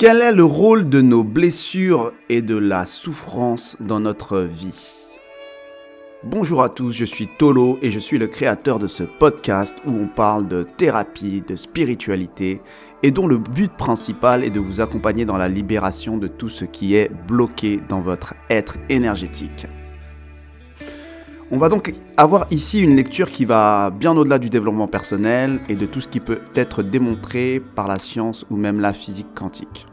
Quel est le rôle de nos blessures et de la souffrance dans notre vie ? Bonjour à tous, je suis Tolo et je suis le créateur de ce podcast où on parle de thérapie, de spiritualité et dont le but principal est de vous accompagner dans la libération de tout ce qui est bloqué dans votre être énergétique. On va donc avoir ici une lecture qui va bien au-delà du développement personnel et de tout ce qui peut être démontré par la science ou même la physique quantique.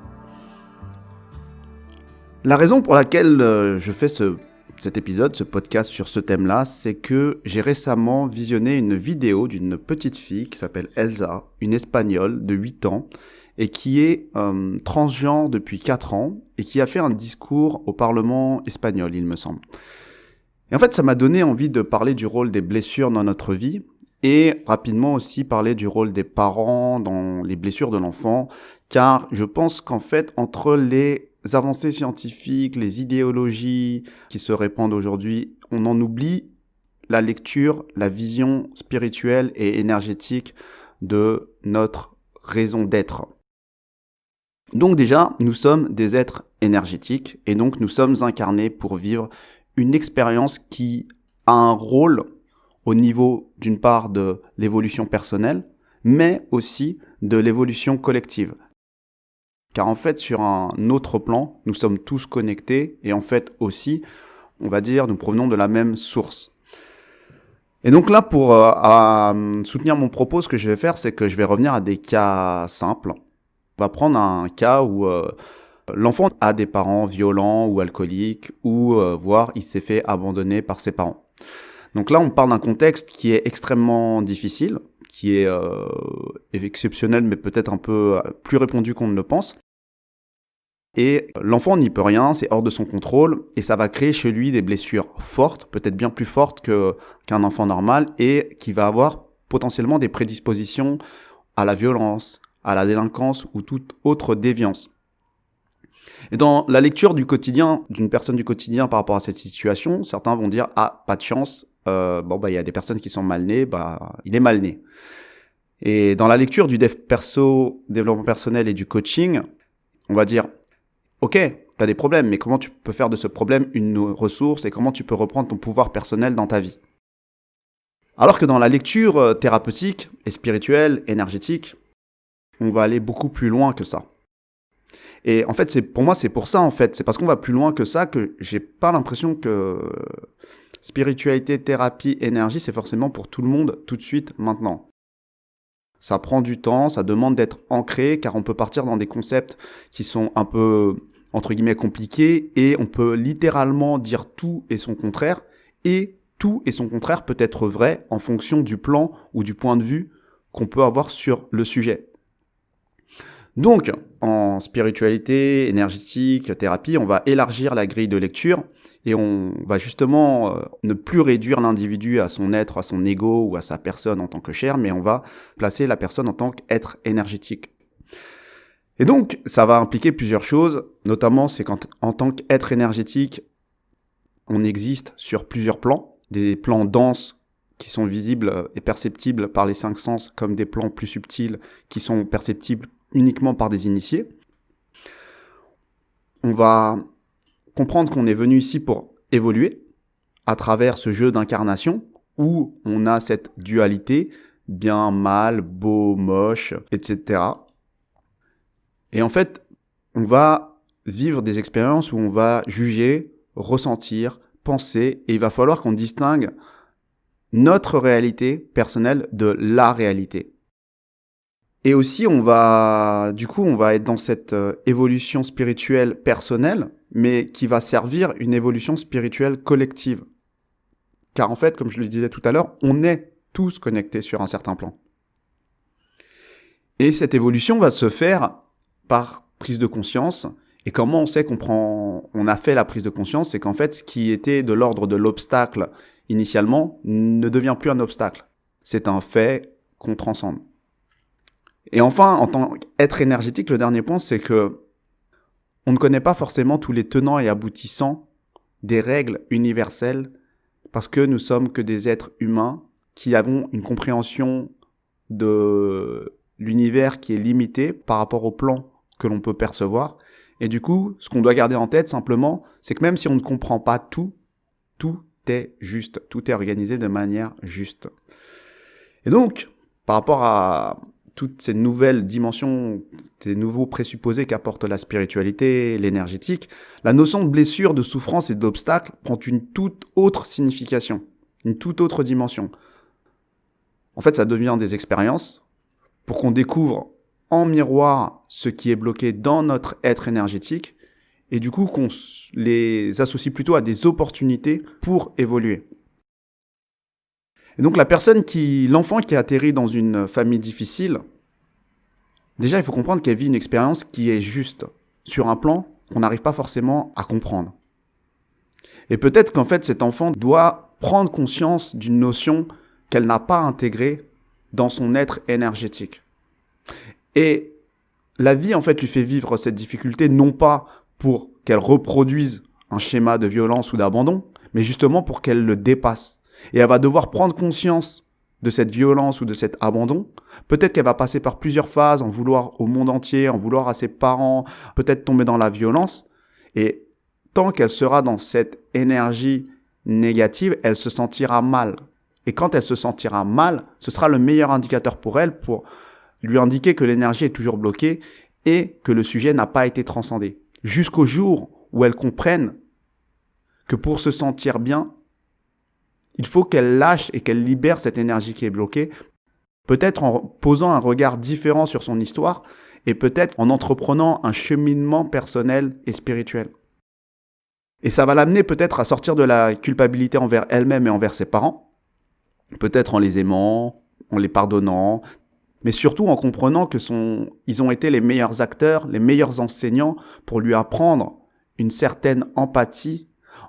La raison pour laquelle je fais cet épisode, ce podcast sur ce thème-là, c'est que j'ai récemment visionné une vidéo d'une petite fille qui s'appelle Elsa, une Espagnole de 8 ans, et qui est transgenre depuis 4 ans, et qui a fait un discours au Parlement espagnol, il me semble. Et en fait, ça m'a donné envie de parler du rôle des blessures dans notre vie, et rapidement aussi parler du rôle des parents dans les blessures de l'enfant, car je pense qu'en fait, entre les avancées scientifiques, les idéologies qui se répandent aujourd'hui, on en oublie la lecture, la vision spirituelle et énergétique de notre raison d'être. Donc déjà, nous sommes des êtres énergétiques et donc nous sommes incarnés pour vivre une expérience qui a un rôle au niveau d'une part de l'évolution personnelle, mais aussi de l'évolution collective. Car en fait, sur un autre plan, nous sommes tous connectés et en fait aussi, on va dire, nous provenons de la même source. Et donc là, pour soutenir mon propos, ce que je vais faire, c'est que je vais revenir à des cas simples. On va prendre un cas où l'enfant a des parents violents ou alcooliques ou voire il s'est fait abandonner par ses parents. Donc là, on parle d'un contexte qui est extrêmement difficile, qui est exceptionnel, mais peut-être un peu plus répandu qu'on ne le pense. Et l'enfant n'y peut rien, c'est hors de son contrôle, et ça va créer chez lui des blessures fortes, peut-être bien plus fortes qu'un enfant normal, et qui va avoir potentiellement des prédispositions à la violence, à la délinquance ou toute autre déviance. Et dans la lecture du quotidien, d'une personne du quotidien par rapport à cette situation, certains vont dire « Ah, pas de chance, il y a des personnes qui sont mal nées, il est mal né ». Et dans la lecture du dev perso, développement personnel et du coaching, on va dire « Ok, tu as des problèmes, mais comment tu peux faire de ce problème une ressource et comment tu peux reprendre ton pouvoir personnel dans ta vie ?» Alors que dans la lecture thérapeutique et spirituelle, énergétique, on va aller beaucoup plus loin que ça. Et en fait, pour moi, c'est pour ça, en fait. C'est parce qu'on va plus loin que ça que j'ai pas l'impression que spiritualité, thérapie, énergie, c'est forcément pour tout le monde, tout de suite, maintenant. Ça prend du temps, ça demande d'être ancré, car on peut partir dans des concepts qui sont un peu, entre guillemets, compliqués, et on peut littéralement dire tout et son contraire, et tout et son contraire peut être vrai en fonction du plan ou du point de vue qu'on peut avoir sur le sujet. Donc, en spiritualité, énergétique, thérapie, on va élargir la grille de lecture et on va justement ne plus réduire l'individu à son être, à son ego ou à sa personne en tant que chair, mais on va placer la personne en tant qu'être énergétique. Et donc, ça va impliquer plusieurs choses, notamment c'est qu'en tant qu'être énergétique, on existe sur plusieurs plans, des plans denses qui sont visibles et perceptibles par les 5 sens, comme des plans plus subtils qui sont perceptibles uniquement par des initiés. On va comprendre qu'on est venu ici pour évoluer à travers ce jeu d'incarnation où on a cette dualité, bien, mal, beau, moche, etc. Et en fait, on va vivre des expériences où on va juger, ressentir, penser, et il va falloir qu'on distingue notre réalité personnelle de la réalité. Et aussi, on va être dans cette évolution spirituelle personnelle, mais qui va servir une évolution spirituelle collective. Car en fait, comme je le disais tout à l'heure, on est tous connectés sur un certain plan. Et cette évolution va se faire par prise de conscience. Et comment on sait on a fait la prise de conscience, c'est qu'en fait, ce qui était de l'ordre de l'obstacle initialement ne devient plus un obstacle. C'est un fait qu'on transcende. Et enfin, en tant qu'être énergétique, le dernier point, c'est que on ne connaît pas forcément tous les tenants et aboutissants des règles universelles parce que nous sommes que des êtres humains qui avons une compréhension de l'univers qui est limitée par rapport au plan que l'on peut percevoir. Et du coup, ce qu'on doit garder en tête simplement, c'est que même si on ne comprend pas tout, tout est juste, tout est organisé de manière juste. Et donc, par rapport à toutes ces nouvelles dimensions, ces nouveaux présupposés qu'apporte la spiritualité, l'énergétique, la notion de blessure, de souffrance et d'obstacle prend une toute autre signification, une toute autre dimension. En fait, ça devient des expériences pour qu'on découvre en miroir ce qui est bloqué dans notre être énergétique et du coup qu'on les associe plutôt à des opportunités pour évoluer. Et donc l'enfant qui atterrit dans une famille difficile, déjà il faut comprendre qu'elle vit une expérience qui est juste, sur un plan qu'on n'arrive pas forcément à comprendre. Et peut-être qu'en fait cet enfant doit prendre conscience d'une notion qu'elle n'a pas intégrée dans son être énergétique. Et la vie, en fait, lui fait vivre cette difficulté, non pas pour qu'elle reproduise un schéma de violence ou d'abandon, mais justement pour qu'elle le dépasse. Et elle va devoir prendre conscience de cette violence ou de cet abandon. Peut-être qu'elle va passer par plusieurs phases, en vouloir au monde entier, en vouloir à ses parents, peut-être tomber dans la violence. Et tant qu'elle sera dans cette énergie négative, elle se sentira mal. Et quand elle se sentira mal, ce sera le meilleur indicateur pour elle pour lui indiquer que l'énergie est toujours bloquée et que le sujet n'a pas été transcendé. Jusqu'au jour où elle comprenne que pour se sentir bien, il faut qu'elle lâche et qu'elle libère cette énergie qui est bloquée, peut-être en posant un regard différent sur son histoire et peut-être en entreprenant un cheminement personnel et spirituel. Et ça va l'amener peut-être à sortir de la culpabilité envers elle-même et envers ses parents, peut-être en les aimant, en les pardonnant, mais surtout en comprenant ils ont été les meilleurs acteurs, les meilleurs enseignants pour lui apprendre une certaine empathie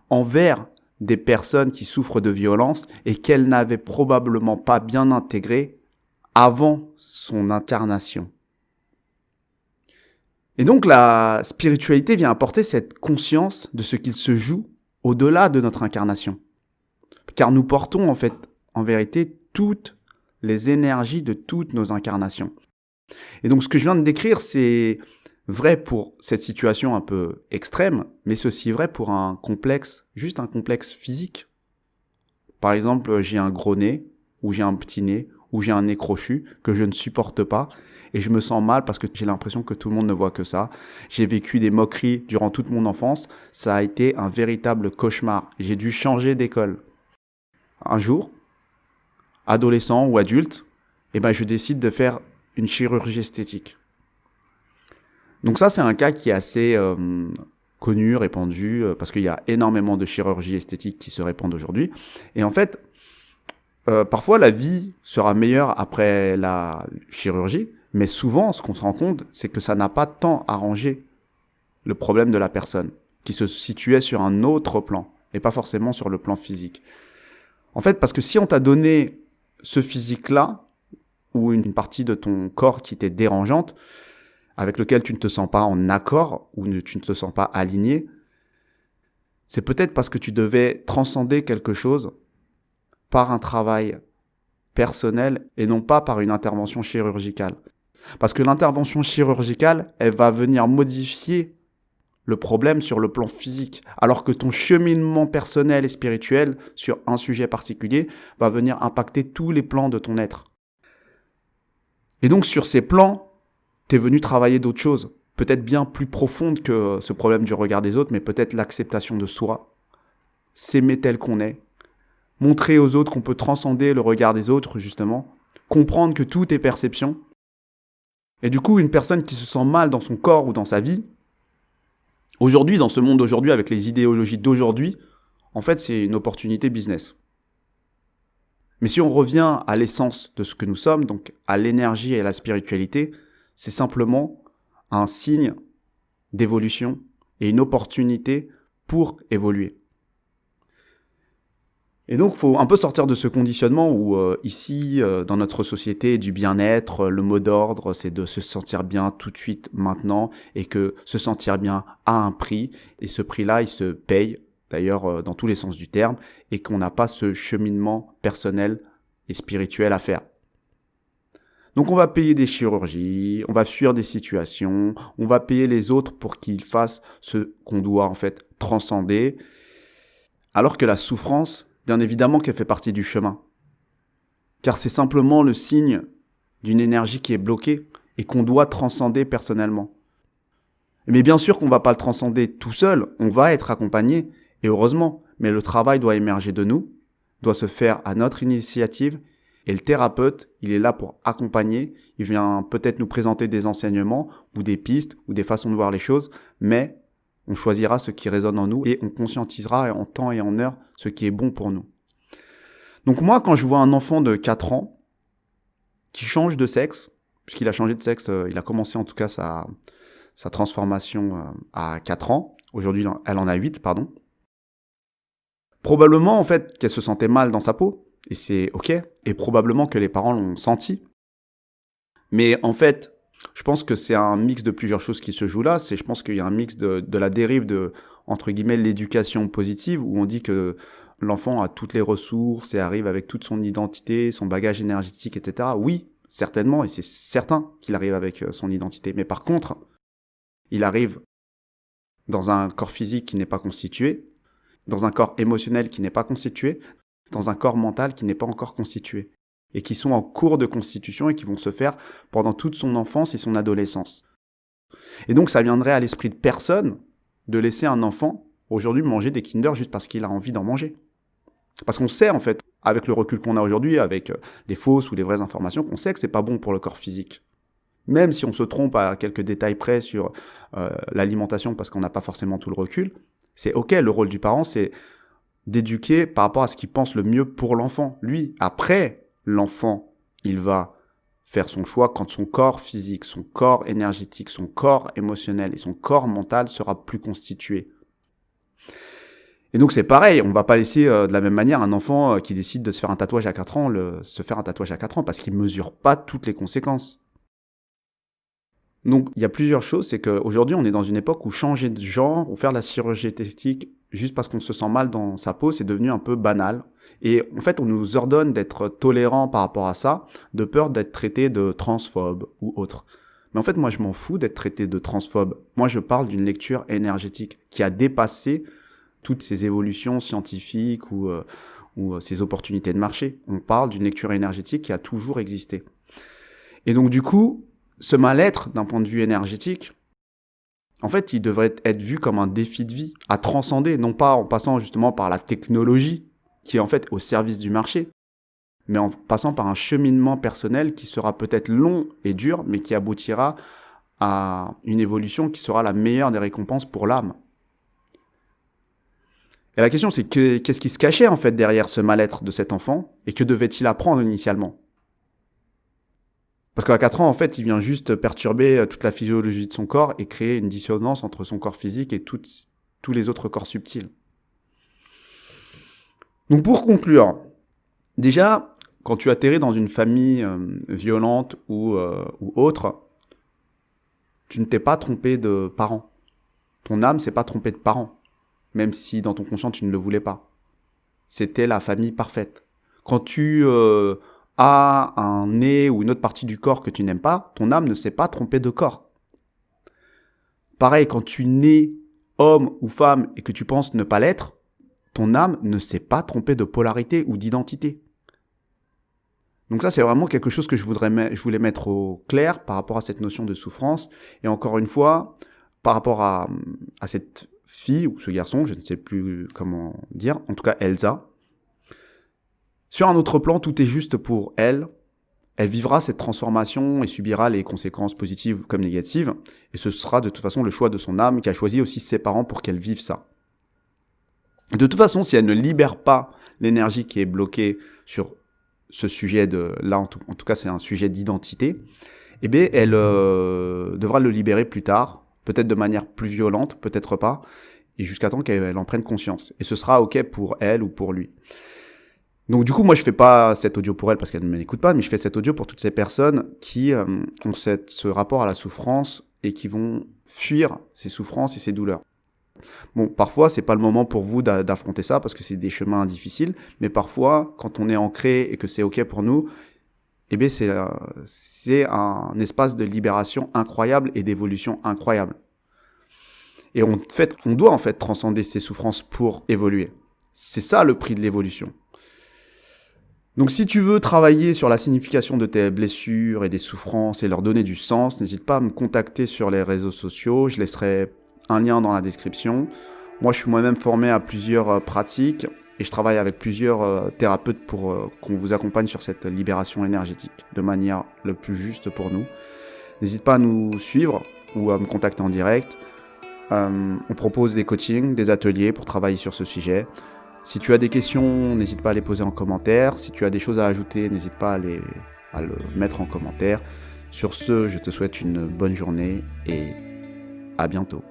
envers des personnes qui souffrent de violence et qu'elle n'avait probablement pas bien intégrées avant son incarnation. Et donc la spiritualité vient apporter cette conscience de ce qu'il se joue au-delà de notre incarnation. Car nous portons en fait, en vérité, toutes les énergies de toutes nos incarnations. Et donc ce que je viens de décrire, c'est vrai pour cette situation un peu extrême, mais c'est aussi vrai pour un complexe, juste un complexe physique. Par exemple, j'ai un gros nez, ou j'ai un petit nez, ou j'ai un nez crochu que je ne supporte pas, et je me sens mal parce que j'ai l'impression que tout le monde ne voit que ça. J'ai vécu des moqueries durant toute mon enfance, ça a été un véritable cauchemar. J'ai dû changer d'école. Un jour, adolescent ou adulte, je décide de faire une chirurgie esthétique. Donc ça, c'est un cas qui est assez connu, répandu, parce qu'il y a énormément de chirurgies esthétiques qui se répandent aujourd'hui. Et en fait, parfois la vie sera meilleure après la chirurgie, mais souvent, ce qu'on se rend compte, c'est que ça n'a pas tant arrangé le problème de la personne, qui se situait sur un autre plan, et pas forcément sur le plan physique. En fait, parce que si on t'a donné ce physique-là, ou une partie de ton corps qui t'est dérangeante, avec lequel tu ne te sens pas en accord, ou tu ne te sens pas aligné, c'est peut-être parce que tu devais transcender quelque chose par un travail personnel et non pas par une intervention chirurgicale. Parce que l'intervention chirurgicale, elle va venir modifier le problème sur le plan physique, alors que ton cheminement personnel et spirituel sur un sujet particulier va venir impacter tous les plans de ton être. Et donc sur ces plans, tu es venu travailler d'autres choses, peut-être bien plus profondes que ce problème du regard des autres, mais peut-être l'acceptation de soi, s'aimer tel qu'on est, montrer aux autres qu'on peut transcender le regard des autres, justement, comprendre que tout est perception. Et du coup, une personne qui se sent mal dans son corps ou dans sa vie, aujourd'hui, dans ce monde d'aujourd'hui, avec les idéologies d'aujourd'hui, en fait, c'est une opportunité business. Mais si on revient à l'essence de ce que nous sommes, donc à l'énergie et à la spiritualité, c'est simplement un signe d'évolution et une opportunité pour évoluer. Et donc, il faut un peu sortir de ce conditionnement où ici, dans notre société du bien-être, le mot d'ordre, c'est de se sentir bien tout de suite, maintenant, et que se sentir bien a un prix, et ce prix-là, il se paye, d'ailleurs, dans tous les sens du terme, et qu'on n'a pas ce cheminement personnel et spirituel à faire. Donc on va payer des chirurgies, on va fuir des situations, on va payer les autres pour qu'ils fassent ce qu'on doit en fait transcender, alors que la souffrance, bien évidemment qu'elle fait partie du chemin. Car c'est simplement le signe d'une énergie qui est bloquée et qu'on doit transcender personnellement. Mais bien sûr qu'on ne va pas le transcender tout seul, on va être accompagné, et heureusement, mais le travail doit émerger de nous, doit se faire à notre initiative, et le thérapeute, il est là pour accompagner, il vient peut-être nous présenter des enseignements, ou des pistes, ou des façons de voir les choses, mais on choisira ce qui résonne en nous, et on conscientisera en temps et en heure ce qui est bon pour nous. Donc moi, quand je vois un enfant de 4 ans, qui change de sexe, puisqu'il a changé de sexe, il a commencé en tout cas sa transformation à 4 ans. Aujourd'hui, elle en a 8, pardon. Probablement, en fait, qu'elle se sentait mal dans sa peau, et c'est OK, et probablement que les parents l'ont senti. Mais en fait, je pense que c'est un mix de plusieurs choses qui se jouent là. Je pense qu'il y a un mix de la dérive de, entre guillemets, l'éducation positive, où on dit que l'enfant a toutes les ressources et arrive avec toute son identité, son bagage énergétique, etc. Oui, certainement, et c'est certain qu'il arrive avec son identité. Mais par contre, il arrive dans un corps physique qui n'est pas constitué, dans un corps émotionnel qui n'est pas constitué, dans un corps mental qui n'est pas encore constitué, et qui sont en cours de constitution et qui vont se faire pendant toute son enfance et son adolescence. Et donc ça viendrait à l'esprit de personne de laisser un enfant aujourd'hui manger des Kinder juste parce qu'il a envie d'en manger. Parce qu'on sait en fait, avec le recul qu'on a aujourd'hui, avec les fausses ou les vraies informations, qu'on sait que c'est pas bon pour le corps physique. Même si on se trompe à quelques détails près sur l'alimentation parce qu'on n'a pas forcément tout le recul, c'est OK, le rôle du parent, c'est d'éduquer par rapport à ce qu'il pense le mieux pour l'enfant. Lui, après, l'enfant, il va faire son choix quand son corps physique, son corps énergétique, son corps émotionnel et son corps mental sera plus constitué. Et donc c'est pareil, on ne va pas laisser de la même manière un enfant qui décide de se faire un tatouage à 4 ans se faire un tatouage à 4 ans parce qu'il ne mesure pas toutes les conséquences. Donc, il y a plusieurs choses, c'est qu'aujourd'hui, on est dans une époque où changer de genre ou faire de la chirurgie esthétique juste parce qu'on se sent mal dans sa peau, c'est devenu un peu banal. Et en fait, on nous ordonne d'être tolérants par rapport à ça, de peur d'être traité de transphobe ou autre. Mais en fait, moi, je m'en fous d'être traité de transphobe. Moi, je parle d'une lecture énergétique qui a dépassé toutes ces évolutions scientifiques ou ces opportunités de marché. On parle d'une lecture énergétique qui a toujours existé. Et donc, du coup, ce mal-être, d'un point de vue énergétique, en fait, il devrait être vu comme un défi de vie, à transcender, non pas en passant justement par la technologie, qui est en fait au service du marché, mais en passant par un cheminement personnel qui sera peut-être long et dur, mais qui aboutira à une évolution qui sera la meilleure des récompenses pour l'âme. Et la question, c'est qu'est-ce qui se cachait en fait derrière ce mal-être de cet enfant, et que devait-il apprendre initialement ? Parce qu'à 4 ans, en fait, il vient juste perturber toute la physiologie de son corps et créer une dissonance entre son corps physique et tous les autres corps subtils. Donc pour conclure, déjà, quand tu atterris dans une famille violente ou autre, tu ne t'es pas trompé de parents. Ton âme s'est pas trompée de parents, même si dans ton conscient, tu ne le voulais pas. C'était la famille parfaite. Quand tu a un nez ou une autre partie du corps que tu n'aimes pas, ton âme ne s'est pas trompée de corps. Pareil, quand tu nais homme ou femme et que tu penses ne pas l'être, ton âme ne s'est pas trompée de polarité ou d'identité. Donc ça, c'est vraiment quelque chose que je voulais mettre au clair par rapport à cette notion de souffrance. Et encore une fois, par rapport à cette fille ou ce garçon, je ne sais plus comment dire, en tout cas Elsa. Sur un autre plan, tout est juste pour elle. Elle vivra cette transformation et subira les conséquences positives comme négatives. Et ce sera de toute façon le choix de son âme qui a choisi aussi ses parents pour qu'elle vive ça. De toute façon, si elle ne libère pas l'énergie qui est bloquée sur ce sujet là, en tout cas c'est un sujet d'identité, eh bien elle devra le libérer plus tard, peut-être de manière plus violente, peut-être pas, et jusqu'à temps qu'elle en prenne conscience. Et ce sera OK pour elle ou pour lui. Donc du coup, moi je fais pas cet audio pour elle parce qu'elle ne m'écoute pas, mais je fais cet audio pour toutes ces personnes qui ont ce rapport à la souffrance et qui vont fuir ces souffrances et ces douleurs. Bon, parfois c'est pas le moment pour vous d'affronter ça parce que c'est des chemins difficiles, mais parfois quand on est ancré et que c'est OK pour nous, eh bien c'est un espace de libération incroyable et d'évolution incroyable. Et on doit en fait transcender ces souffrances pour évoluer. C'est ça le prix de l'évolution. Donc si tu veux travailler sur la signification de tes blessures et des souffrances et leur donner du sens, n'hésite pas à me contacter sur les réseaux sociaux, je laisserai un lien dans la description. Moi je suis moi-même formé à plusieurs pratiques et je travaille avec plusieurs thérapeutes pour qu'on vous accompagne sur cette libération énergétique de manière le plus juste pour nous. N'hésite pas à nous suivre ou à me contacter en direct. On propose des coachings, des ateliers pour travailler sur ce sujet. Si tu as des questions, n'hésite pas à les poser en commentaire. Si tu as des choses à ajouter, n'hésite pas à le mettre en commentaire. Sur ce, je te souhaite une bonne journée et à bientôt.